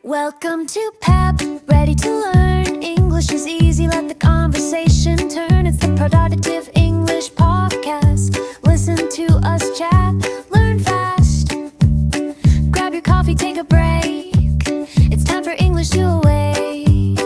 Welcome to PEP, ready to learn. English is easy, let the conversation turn. It's the Productive English Podcast. Listen to us chat, learn fast. Grab your coffee, take a break. It's time for English to awake.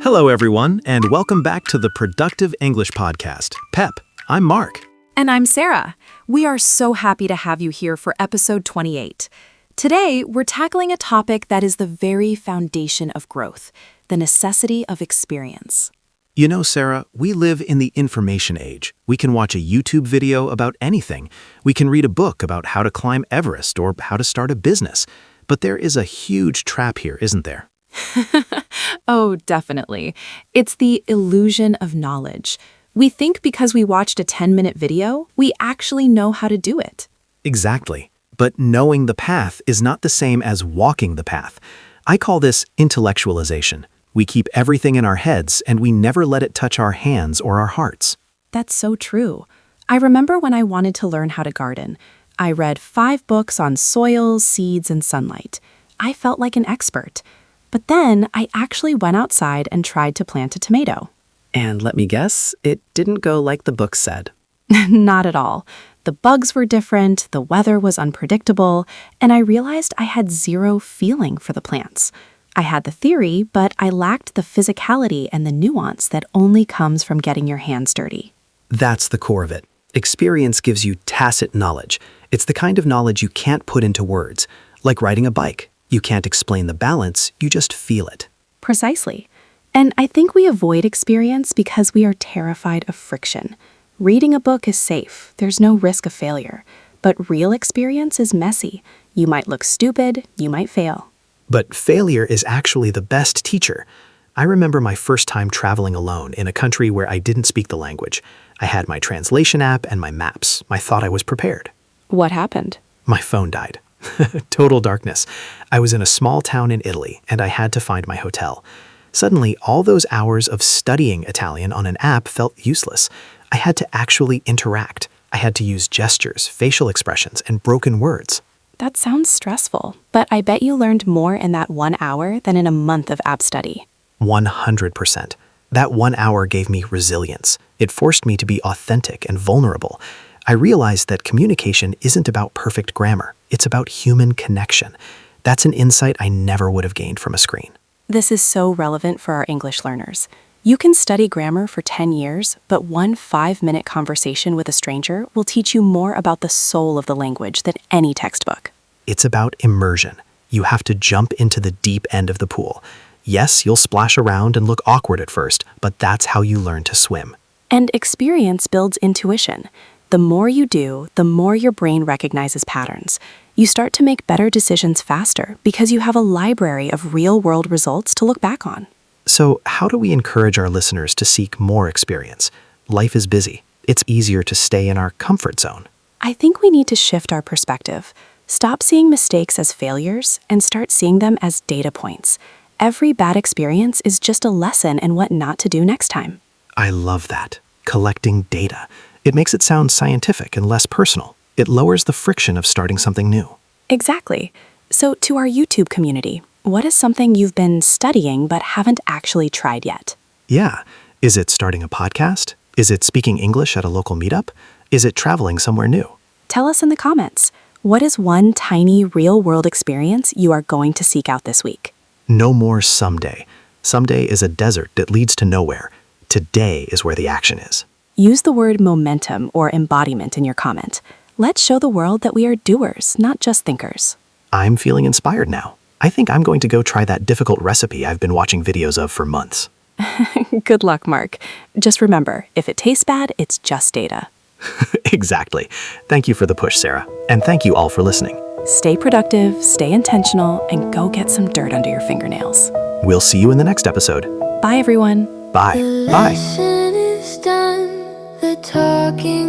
Hello, everyone, and welcome back to the Productive English Podcast, PEP. I'm Mark. And I'm Sarah. We are so happy to have you here for episode 28. Today, we're tackling a topic that is the very foundation of growth, the necessity of experience. You know, Sarah, we live in the information age. We can watch a YouTube video about anything. We can read a book about how to climb Everest or how to start a business. But there is a huge trap here, isn't there? Oh, definitely. It's the illusion of knowledge. We think because we watched a 10-minute video, we actually know how to do it. Exactly. But knowing the path is not the same as walking the path. I call this intellectualization. We keep everything in our heads and we never let it touch our hands or our hearts. That's so true. I remember when I wanted to learn how to garden. I read 5 books on soils, seeds, and sunlight. I felt like an expert. But then I actually went outside and tried to plant a tomato. And let me guess, it didn't go like the book said. Not at all. The bugs were different, the weather was unpredictable, and I realized I had zero feeling for the plants. I had the theory, but I lacked the physicality and the nuance that only comes from getting your hands dirty. That's the core of it. Experience gives you tacit knowledge. It's the kind of knowledge you can't put into words. Like riding a bike. You can't explain the balance, you just feel it. Precisely. And I think we avoid experience because we are terrified of friction. Reading a book is safe. There's no risk of failure. But real experience is messy. You might look stupid. You might fail. But failure is actually the best teacher. I remember my first time traveling alone in a country where I didn't speak the language. I had my translation app and my maps. I thought I was prepared. What happened? My phone died. Total darkness. I was in a small town in Italy, and I had to find my hotel. Suddenly, all those hours of studying Italian on an app felt useless. I had to actually interact. I had to use gestures, facial expressions, and broken words. That sounds stressful, but I bet you learned more in that 1 hour than in a month of app study. 100%. That 1 hour gave me resilience. It forced me to be authentic and vulnerable. I realized that communication isn't about perfect grammar. It's about human connection. That's an insight I never would have gained from a screen. This is so relevant for our English learners. You can study grammar for 10 years, but one 5-minute conversation with a stranger will teach you more about the soul of the language than any textbook. It's about immersion. You have to jump into the deep end of the pool. Yes, you'll splash around and look awkward at first, but that's how you learn to swim. And experience builds intuition. The more you do, the more your brain recognizes patterns. You start to make better decisions faster because you have a library of real-world results to look back on. So how do we encourage our listeners to seek more experience? Life is busy. It's easier to stay in our comfort zone. I think we need to shift our perspective. Stop seeing mistakes as failures and start seeing them as data points. Every bad experience is just a lesson in what not to do next time. I love that. Collecting data. It makes it sound scientific and less personal. It lowers the friction of starting something new. Exactly. So to our YouTube community, what is something you've been studying but haven't actually tried yet? Yeah. Is it starting a podcast? Is it speaking English at a local meetup? Is it traveling somewhere new? Tell us in the comments. What is one tiny real-world experience you are going to seek out this week? No more someday. Someday is a desert that leads to nowhere. Today is where the action is. Use the word momentum or embodiment in your comment. Let's show the world that we are doers, not just thinkers. I'm feeling inspired now. I think I'm going to go try that difficult recipe I've been watching videos of for months. Good luck, Mark. Just remember, if it tastes bad, it's just data. Exactly. Thank you for the push, Sarah. And thank you all for listening. Stay productive, stay intentional, and go get some dirt under your fingernails. We'll see you in the next episode. Bye, everyone. Bye. The Bye. lesson is done, the talking